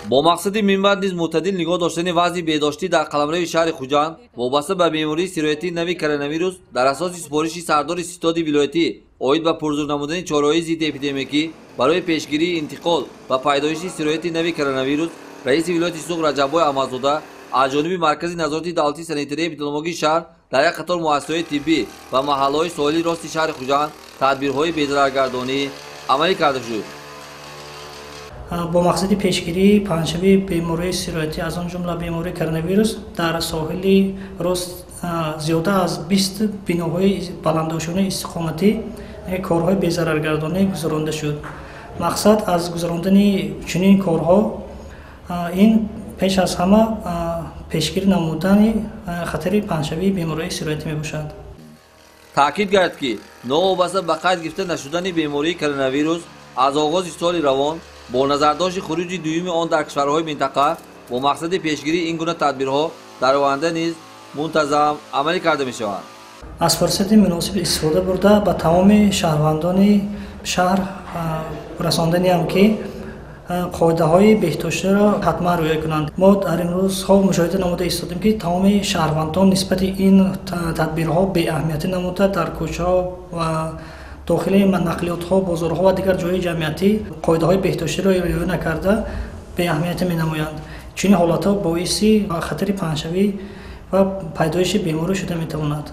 با مقصد منبع نیز معتدل نگاه داشتن وضع بهداشتی در قلمرو شهر خوجند وابسته به بیماری سیرویتی نوی کرونا ویروس در اساس سپارش سردار ستاد ولایتی اوید به پرزور نمودن چاره‌های ضد اپیدمیکی برای پیشگیری انتقال و پیدایش سیرویتی نوی کرونا ویروس رئیس ولایت سوق رجب‌بای احمدزاده از جانب مرکز نظارت دولتی سانیتری اپیدمیولوژی شهر در یک قطار مؤسسه‌های طبی و محل‌های ساحلی راست شهر خوجند تدبیرهای بی‌ضررگردانی عملی کرده شد. با مقصد پیشگیری پنجشنبه بیماری سیرویتی از آن جمله بیماری کرونا ویروس در ساحلی راست زیاده از 20 بناهای بلندوشانه استقامتی کارهای بی‌ضررگردانی گذرانده شد. مقصد از گذراندن چنین کارها این پیش از همه پیشگیری نمودن خطر پنجشنبه بیماری سیرویتی میباشد. تاکید کرد که نوابسته به قید گرفته نشدن بیماری کرونا ویروس از آغاز سال روان با نظرداشت خروج دوم آن در کشورهای منطقه با مقصد پیشگیری این گونه تدبیرها در آینده نیز منتظم عملی کرده می شود. از فرصت مناسب استفاده برده به تمام شهروندان شهر رساندنی هم که قاعده های بهداشتی را حتما رعایت کنند. ما در این روزها مشاهده نموده ایستادیم که تمام شهروندان نسبت این تدبیرها به اهمیت نموده در کوچه ها و داخل نقلیات ها، بازارها و دیگر جای جمعیتی قاعده های بهداشتی را رعایت نکرده به اهمیت می نمایند. چنین حالات ها باعث خطر پنجشنبه و پیدایش بیماری شده می تواند.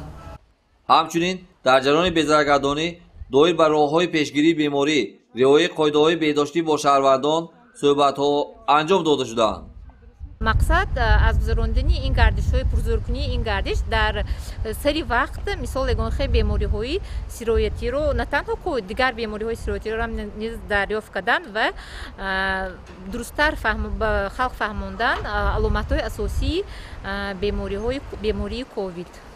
همچنین در جریان بی‌ضررگردانی دایر بر راه‌های پیشگیری بیماری رعایت قاعده‌های بهداشتی با شهروندان صحبت‌ها انجام داده شدند. مقصد از گذراندن این گردش‌های پرزورکنی این گردش در سری وقت مثال یگان بیماری‌های سیرویتی رو نه تنها که دیگر بیماری‌های سیرویتی رو هم نیز دریافت کردن و درست‌تر خلق فهموندن علامت‌های اساسی بیماری کووید.